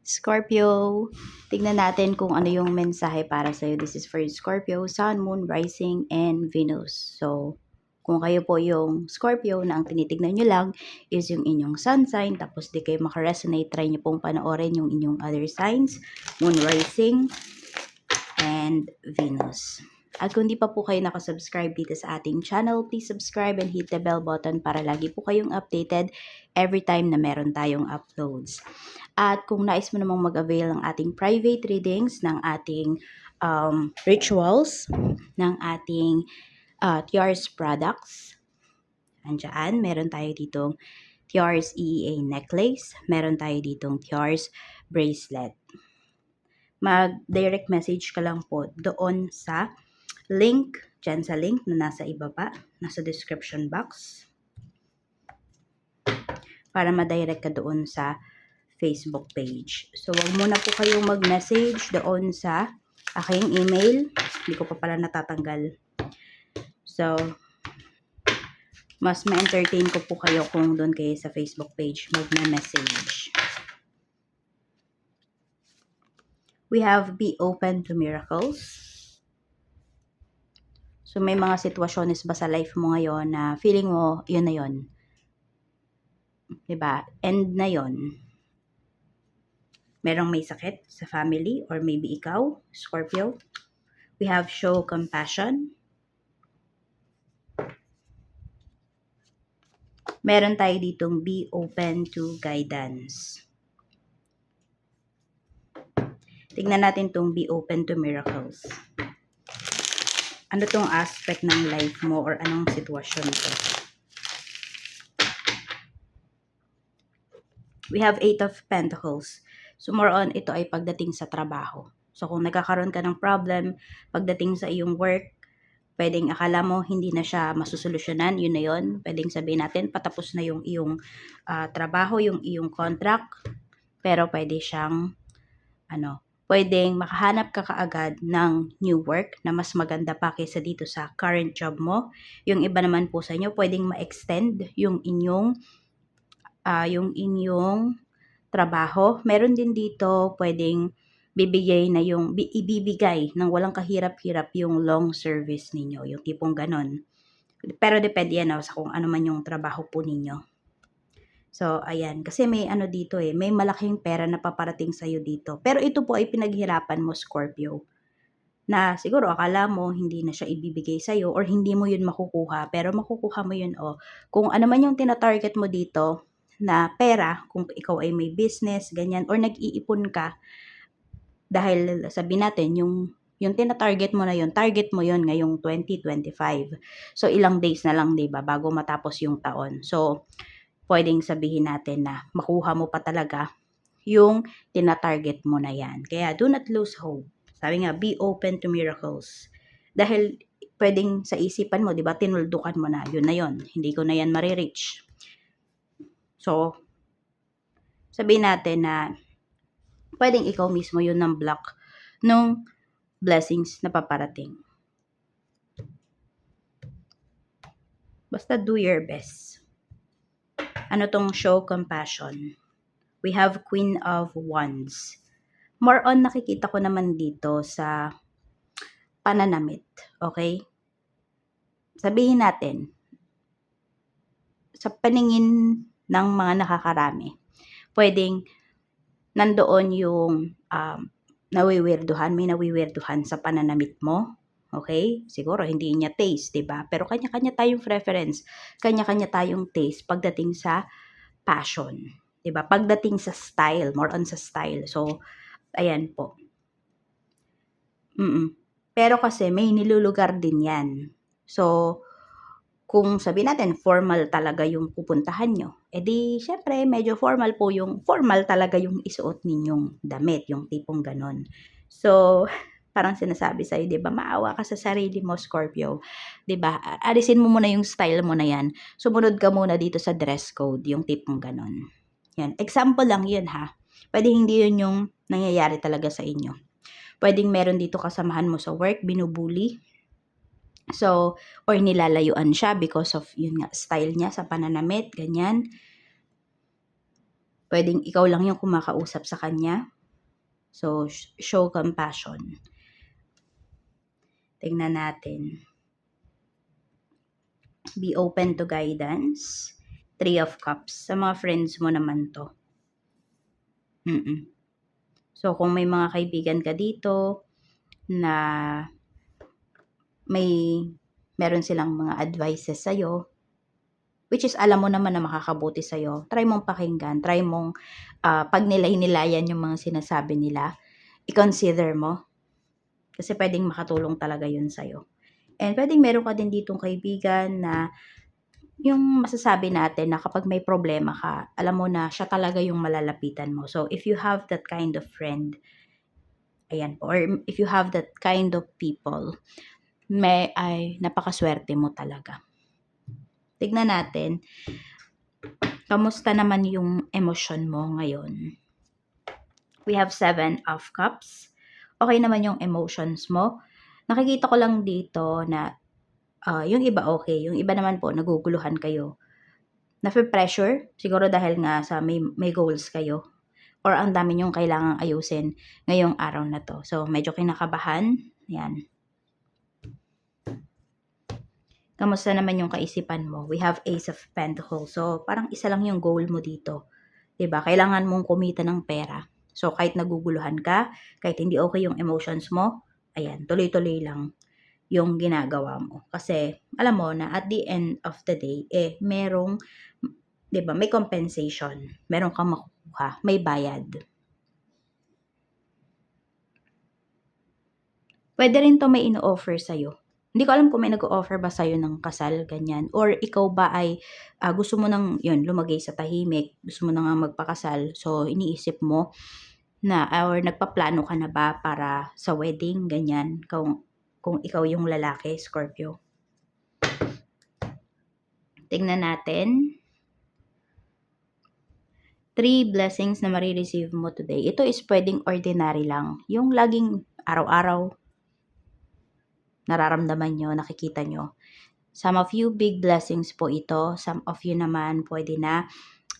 Scorpio, tignan natin kung ano yung mensahe para sa'yo. This is for Scorpio, Sun, Moon, Rising, and Venus. So, kung kayo po yung Scorpio na ang tinitignan nyo lang is yung inyong sun sign, tapos di kayo makaresonate, try nyo pong panoorin yung inyong other signs, Moon, Rising, and Venus. At kung di pa po kayo nakasubscribe dito sa ating channel, please subscribe and hit the bell button para lagi po kayong updated every time na meron tayong uploads. At kung nais mo namang mag-avail ng ating private readings, ng ating rituals, ng ating Tiars products, andyan, meron tayo ditong Tiars EEA necklace, meron tayo ditong Tiars bracelet. Mag-direct message ka lang po doon sa link, dyan sa link na nasa ibaba, nasa description box, para ma-direct ka doon sa Facebook page. So, wag muna po kayong mag-message doon sa aking email. Hindi ko pa pala natatanggal. So, mas ma-entertain ko po kayo kung doon kayo sa Facebook page mag-message. We have be open to miracles. So, may mga sitwasyones ba sa life mo ngayon na feeling mo, yun na yun. Diba? End na yun. Merong may sakit sa family or maybe ikaw, Scorpio. We have show compassion. Meron tayo ditong be open to guidance. Tingnan natin tong be open to miracles. Ano tong aspect ng life mo or anong sitwasyon to? We have 8 of Pentacles. So more on, ito ay pagdating sa trabaho. So kung nagkakaroon ka ng problem pagdating sa iyong work, pwedeng akala mo hindi na siya masusolusyonan, yun na yun. Pwedeng sabihin natin patapos na yung iyong trabaho, yung iyong contract, pero pwede siyang pwedeng makahanap ka kaagad ng new work na mas maganda pa kaysa dito sa current job mo. Yung iba naman po sa inyo, pwedeng ma-extend yung inyong trabaho. Meron din dito pwedeng ibibigay ng walang kahirap-hirap yung long service ninyo, yung tipong ganon. Pero depende yan sa kung ano man yung trabaho po ninyo. So, ayan. Kasi may dito may malaking pera na paparating sa'yo dito. Pero ito po ay pinaghirapan mo, Scorpio. Na siguro akala mo hindi na siya ibibigay sa'yo or hindi mo yun makukuha. Pero makukuha mo yun, Kung ano man yung tinatarget mo dito na pera, kung ikaw ay may business, ganyan, or nag-iipon ka, dahil sabi natin, yung tina-target mo na yun, target mo yun ngayong 2025. So, ilang days na lang, diba, bago matapos yung taon. So, pwedeng sabihin natin na makuha mo pa talaga yung tina-target mo na yan. Kaya do not lose hope. Sabi nga, be open to miracles. Dahil pwedeng sa isipan mo, di ba, tinuldukan mo na, yun na yun. Hindi ko na yan marireach. So, sabihin natin na pwedeng ikaw mismo yun ng block nung blessings na paparating. Basta do your best. Ano tong show compassion? We have Queen of Wands. More on nakikita ko naman dito sa pananamit. Okay? Sabihin natin, sa paningin ng mga nakakarami, pwedeng nandoon yung may nawiwirduhan sa pananamit mo. Okay? Siguro hindi niya taste, 'di ba? Pero kanya-kanya tayong preference, kanya-kanya tayong taste pagdating sa passion, 'di ba? Pagdating sa style, more on sa style. So, ayan po. Pero kasi may nilulugar din 'yan. So, kung sabihin natin formal talaga yung pupuntahan nyo, edi syempre medyo formal talaga yung isuot ninyong damit, yung tipong ganon. So, parang sinasabi sa'yo, di ba, maawa ka sa sarili mo, Scorpio. Di ba, alisin mo muna yung style mo na yan. Sumunod ka muna dito sa dress code, yung tipong ganon. Yan, example lang yun ha. Pwede hindi yun yung nangyayari talaga sa inyo. Pwedeng meron dito kasamahan mo sa work, binubuli. So, or nilalayuan siya because of yun nga, style niya sa pananamit, ganyan. Pwedeng ikaw lang yung kumakausap sa kanya. So, show compassion. Tingnan natin. Be open to guidance. 3 of Cups. Sa mga friends mo naman to. So, kung may mga kaibigan ka dito na meron silang mga advices sa'yo, which is alam mo naman na makakabuti sa'yo, try mong pakinggan, try mong pagnilay-nilayan yung mga sinasabi nila, i-consider mo, kasi pwedeng makatulong talaga yun sa'yo. And pwedeng meron ka din ditong kaibigan na yung masasabi natin na kapag may problema ka, alam mo na siya talaga yung malalapitan mo. So, if you have that kind of friend, ayan po, or if you have that kind of people, ay napakaswerte mo talaga. Tignan natin, kamusta naman yung emosyon mo ngayon? We have 7 of Cups. Okay naman yung emotions mo. Nakikita ko lang dito na yung iba okay, yung iba naman po naguguluhan kayo. Nafe-pressure, siguro dahil nga sa may goals kayo or ang dami niyong kailangang ayusin ngayong araw na to. So, medyo kinakabahan. Yan. Kamusta naman yung kaisipan mo? We have Ace of Pentacles. So, parang isa lang yung goal mo dito. 'Di ba? Kailangan mong kumita ng pera. So, kahit naguguluhan ka, kahit hindi okay yung emotions mo, ayan, tuloy-tuloy lang yung ginagawa mo. Kasi, alam mo na at the end of the day, merong, 'di ba, may compensation. Meron kang makukuha, may bayad. Pwede rin to may ino-offer sa'yo. Hindi ko alam kung may nag-o-offer ba sa'yo ng kasal, ganyan. Or ikaw ba ay gusto mo nang yun, lumagay sa tahimik, gusto mo na nga magpakasal. So, iniisip mo na or nagpaplano ka na ba para sa wedding, ganyan. Kung ikaw yung lalaki, Scorpio. Tingnan natin. 3 blessings na marireceive mo today. Ito is pwedeng ordinary lang. Yung laging araw-araw nararamdaman nyo, nakikita nyo. Some of you, big blessings po ito. Some of you naman, pwede na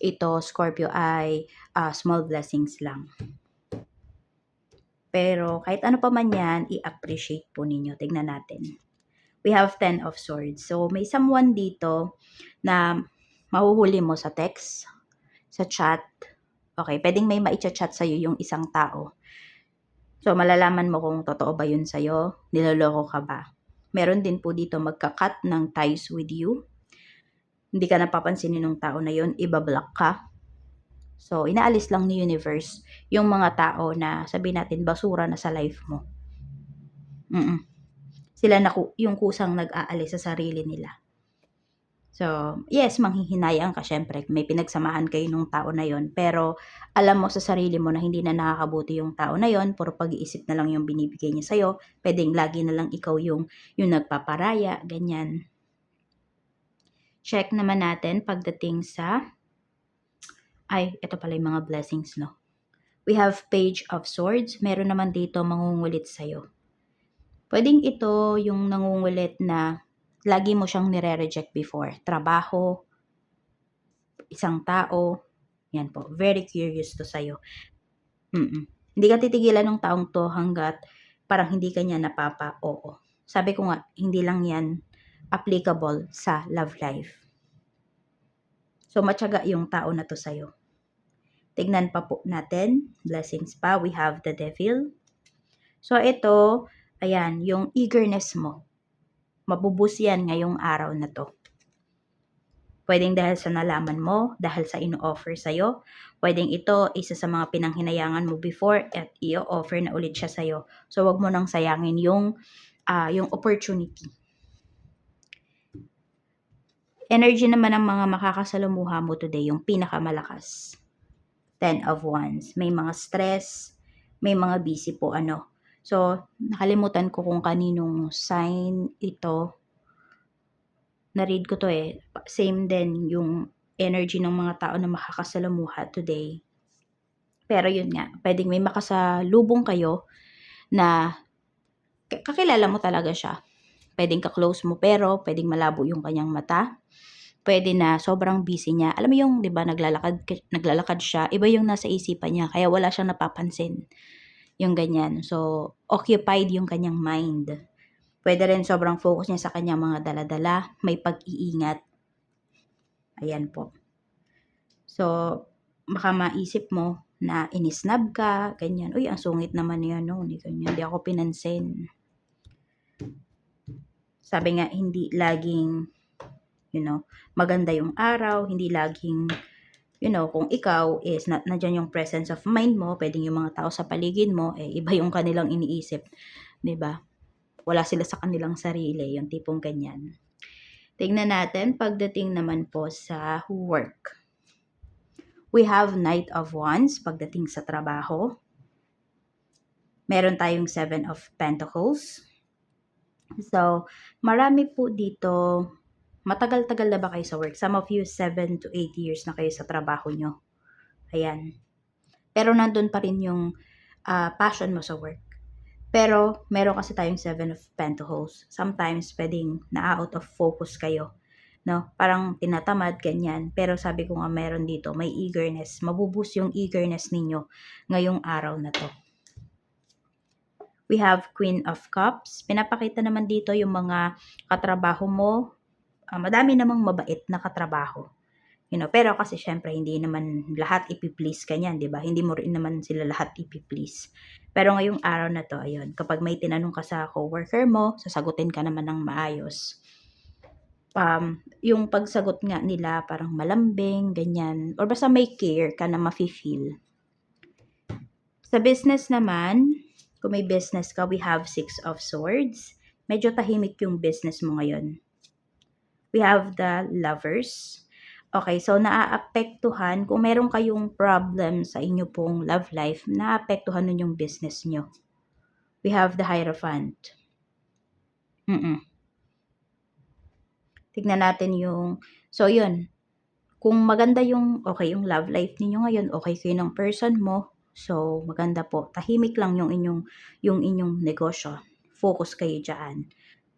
ito, Scorpio, ay small blessings lang. Pero kahit ano pa man yan, i-appreciate po ninyo. Tignan natin. We have 10 of Swords. So, may someone dito na mahuhuli mo sa text, sa chat. Okay, pwedeng may maicha-chat sa'yo yung isang tao. So, malalaman mo kung totoo ba yun sa'yo, niloloko ka ba. Meron din po dito magka-cut ng ties with you. Hindi ka napapansinin ng tao na yun, ibablock ka. So, inaalis lang ni universe yung mga tao na sabihin natin basura na sa life mo. Sila na yung kusang nag-aalis sa sarili nila. So, yes, manghihinayang ka syempre. May pinagsamahan kayo nung tao na yon, pero alam mo sa sarili mo na hindi na nakakabuti yung tao na yon, puro pag-iisip na lang yung binibigay niya sa'yo. Pwedeng lagi na lang ikaw yung nagpaparaya, ganyan. Check naman natin pagdating sa, ito pala yung mga blessings, no? We have Page of Swords. Meron naman dito mangungulit sa'yo. Pwedeng ito yung nangungulit na lagi mo siyang nire-reject before. Trabaho, isang tao, yan po. Very curious to sa'yo. Hindi ka titigilan ng taong to hanggat parang hindi ka niya napapa-oo. Sabi ko nga, hindi lang yan applicable sa love life. So, matyaga yung tao na to sa'yo. Tignan pa po natin. Blessings pa. We have the Devil. So, ito, ayan, yung eagerness mo. Mabubus yan ngayong araw na to. Pwedeng dahil sa nalaman mo, dahil sa ino-offer sa'yo. Pwedeng ito, isa sa mga pinanghinayangan mo before at i-offer na ulit siya sa'yo. So, wag mo nang sayangin yung opportunity. Energy naman ng mga makakasalamuha mo today, yung pinakamalakas. 10 of Wands. May mga stress, may mga busy po So, nakalimutan ko kung kaninong sign ito. Na-read ko to Same din yung energy ng mga tao na makakasalamuha today. Pero yun nga, pwedeng may makasalubong kayo na kakilala mo talaga siya. Pwedeng ka-close mo pero pwedeng malabo yung kanyang mata. Pwede na sobrang busy niya. Alam mo yung, 'di ba, naglalakad siya, iba yung nasa isipan niya kaya wala siyang napapansin. yung ganyan. So, occupied yung kanyang mind. Pwede rin sobrang focus niya sa kanyang mga dala-dala, may pag-iingat. Ayan po. So, baka maisip mo na inisnab ka, ganyan. Uy, ang sungit naman niya, no? Hindi ako pinansin. Sabi nga, hindi laging, maganda yung araw, hindi laging, kung ikaw is nandiyan yung presence of mind mo, pwedeng yung mga tao sa paligid mo, iba yung kanilang iniisip. 'Di ba? Wala sila sa kanilang sarili, yung tipong ganyan. Tingnan natin, pagdating naman po sa work. We have Knight of Wands pagdating sa trabaho. Meron tayong Seven of Pentacles. So, marami po dito, matagal-tagal na ba kayo sa work? Some of you, 7 to 8 years na kayo sa trabaho nyo. Ayan. Pero nandun pa rin yung passion mo sa work. Pero, meron kasi tayong Seven of Pentacles. Sometimes, pwedeng na-out of focus kayo. No? Parang tinatamad, ganyan. Pero sabi ko nga, meron dito, may eagerness. Mabubus yung eagerness ninyo ngayong araw na to. We have Queen of Cups. Pinapakita naman dito yung mga katrabaho mo. Madami namang mabait na katrabaho. Pero kasi syempre hindi naman lahat ipi-please ka niyan, 'di ba? Hindi mo rin naman sila lahat ipi-please. Pero ngayong araw na to, ayun, kapag may tinanong ka sa coworker mo, sasagutin ka naman ng maayos. Yung pagsagot nga nila parang malambing, ganyan, or basta may care ka na mafe-feel. Sa business naman, kung may business ka, we have Six of Swords. Medyo tahimik yung business mo ngayon. We have the Lovers. Okay, so naaapektuhan, kung meron kayong problem sa inyo pong love life, naaapektuhan nun yung business nyo. We have the Hierophant. Tignan natin yung, so yun, kung maganda yung, yung love life ninyo ngayon, okay kayo ng person mo, so maganda po, tahimik lang yung inyong negosyo, focus kayo dyan.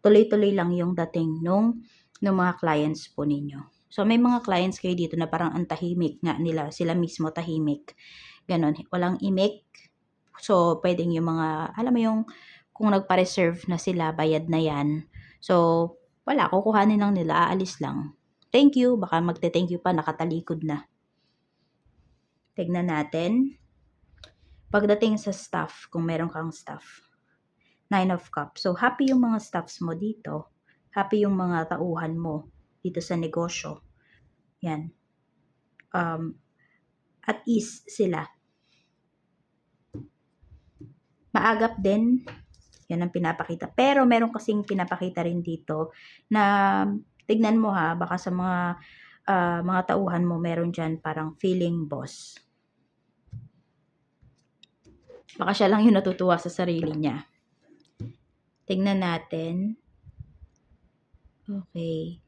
Tuloy-tuloy lang yung dating nung mga clients po ninyo. So, may mga clients kayo dito na parang ang tahimik nga nila, sila mismo tahimik. Ganon, walang imik. So, pwedeng yung mga, alam mo yung, kung nagpa-reserve na sila, bayad na yan. So, wala, kukuhanin lang nila, aalis lang. Thank you, baka magte-thank you pa, nakatalikod na. Tignan natin. Pagdating sa staff, kung meron kang staff. Nine of Cups. So, happy yung mga staffs mo dito. Happy yung mga tauhan mo dito sa negosyo. Yan. At ease sila. Maagap din. Yan ang pinapakita. Pero meron kasing pinapakita rin dito na tignan mo ha, baka sa mga tauhan mo meron dyan parang feeling boss. Baka siya lang yung natutuwa sa sarili niya. Tignan natin. Okay.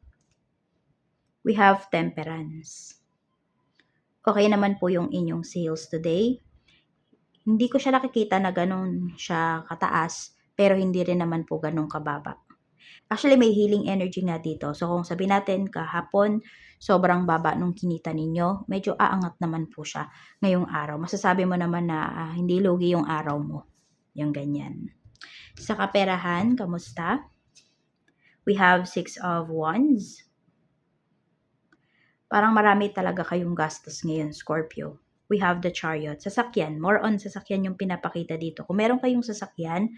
We have Temperance. Okay naman po yung inyong sales today. Hindi ko siya nakikita na ganun siya kataas, pero hindi rin naman po ganun kababa. Actually, may healing energy nga dito. So, kung sabihin natin kahapon, sobrang baba nung kinita ninyo, medyo aangat naman po siya ngayong araw. Masasabi mo naman na hindi lugi yung araw mo. Yung ganyan. Sa kaperahan, kamusta? We have Six of Wands. Parang marami talaga kayong gastos ngayon, Scorpio. We have the Chariot. Sasakyan. More on sasakyan yung pinapakita dito. Kung meron kayong sasakyan,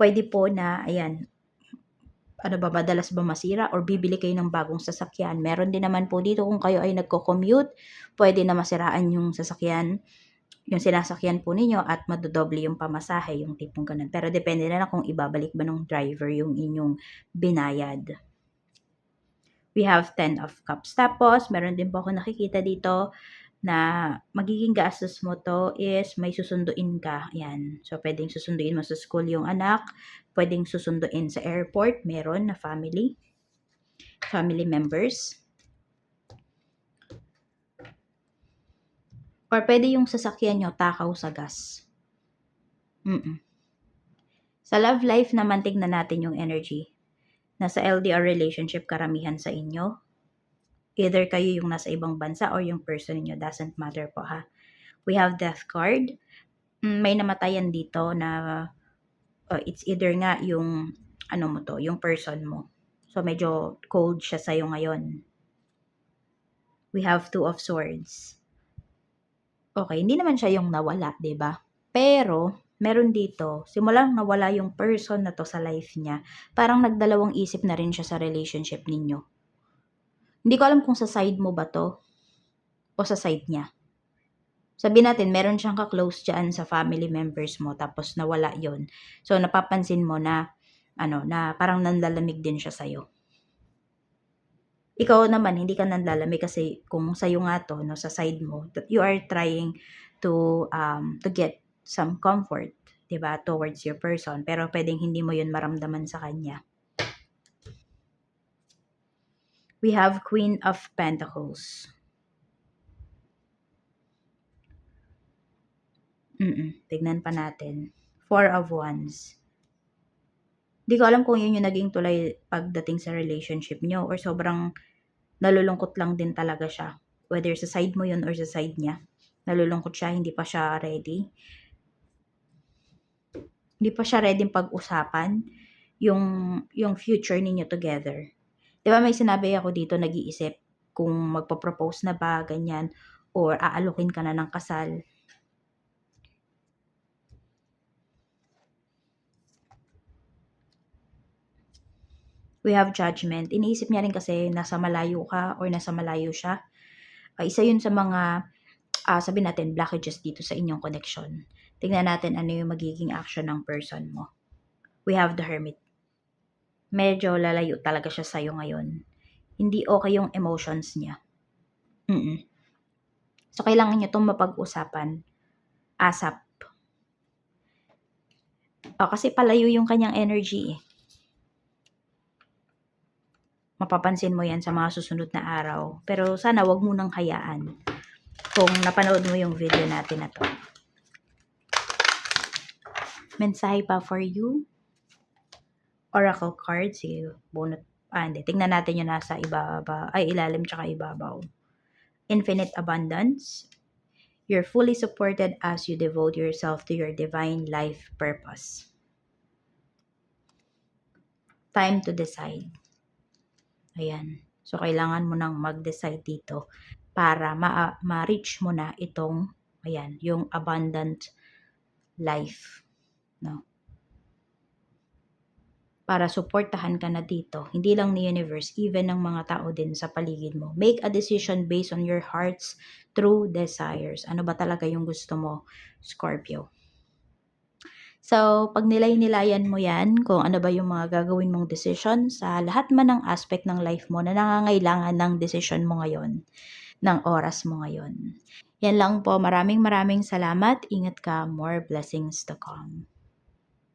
pwede po na, ayan, madalas ba masira or bibili kayo ng bagong sasakyan. Meron din naman po dito kung kayo ay nagko-commute, pwede na masiraan yung sasakyan, yung sinasakyan po ninyo at madodoble yung pamasahe, yung tipong ganun. Pero depende na lang kung ibabalik ba ng driver yung inyong binayad. We have 10 of Cups. Tapos, meron din po ako nakikita dito na magiging gastos mo to is may susunduin ka. Yan. So, pwedeng susunduin mo sa school yung anak. Pwedeng susunduin sa airport. Meron na family members. Or pwede yung sasakyan nyo takaw sa gas. Sa love life naman, tignan natin yung energy. Nasa LDR relationship karamihan sa inyo. Either kayo yung nasa ibang bansa or yung person niyo, doesn't matter po ha. We have Death card. may namatayan dito na it's either nga yung ano mo 'to, yung person mo. So, medyo cold siya sa'yo ngayon. We have Two of Swords. Okay, hindi naman siya yung nawala, 'di ba? Pero meron dito, simulang nawala yung person na 'to sa life niya, parang nagdalawang isip na rin siya sa relationship ninyo. Hindi ko alam kung sa side mo ba 'to o sa side niya. Sabihin natin meron siyang ka-close diyan sa family members mo tapos nawala yon. So, napapansin mo na ano, na parang nanlalamig din siya sa'yo. Ikaw naman hindi ka nanlalamig kasi kung sa'yo nga 'to 'no, sa side mo, you are trying to get some comfort, 'di ba, towards your person, pero puwedeng hindi mo 'yun maramdaman sa kanya. We have Queen of Pentacles. Tignan pa natin. Four of Wands. Di ko alam kung 'yun yung naging tulay pagdating sa relationship niyo or sobrang nalulungkot lang din talaga siya. Whether sa side mo 'yun or sa side niya. Nalulungkot siya, hindi pa siya ready. Hindi pa siya ready pag-usapan yung future ninyo together. 'Di ba may sinabi ako dito, nag-iisip kung magpo-propose na ba, ganyan, or aalukin ka na ng kasal. We have Judgment. Iniisip niya rin kasi nasa malayo ka or nasa malayo siya. Isa yun sa mga, sabihin natin, blockages dito sa inyong connection. Tingnan natin ano yung magiging action ng person mo. We have the Hermit. Medyo lalayo talaga siya sa'yo ngayon. Hindi okay yung emotions niya. So, kailangan niyo itong mapag-usapan ASAP. Kasi palayo yung kanyang energy eh. Mapapansin mo yan sa mga susunod na araw. Pero sana wag mo nang hayaan kung napanood mo yung video natin na to. Mensahe pa for you. Oracle card. Sige, bunot. Hindi. Tingnan natin yung nasa ilalim tsaka ibabaw. Infinite abundance. You're fully supported as you devote yourself to your divine life purpose. Time to decide. Ayan. So, kailangan mo nang mag-decide dito para ma-reach mo na itong, ayan, yung abundant life. No? Para suportahan ka na dito, hindi lang ni universe, even ng mga tao din sa paligid mo. Make a decision based on your heart's true desires. Ano ba talaga yung gusto mo, Scorpio? So, pag nilay-nilayan mo yan, kung ano ba yung mga gagawin mong decision sa lahat man ng aspect ng life mo na nangangailangan ng decision mo ngayon, ng oras mo ngayon. Yan lang po. Maraming salamat. Ingat ka. More blessings to come.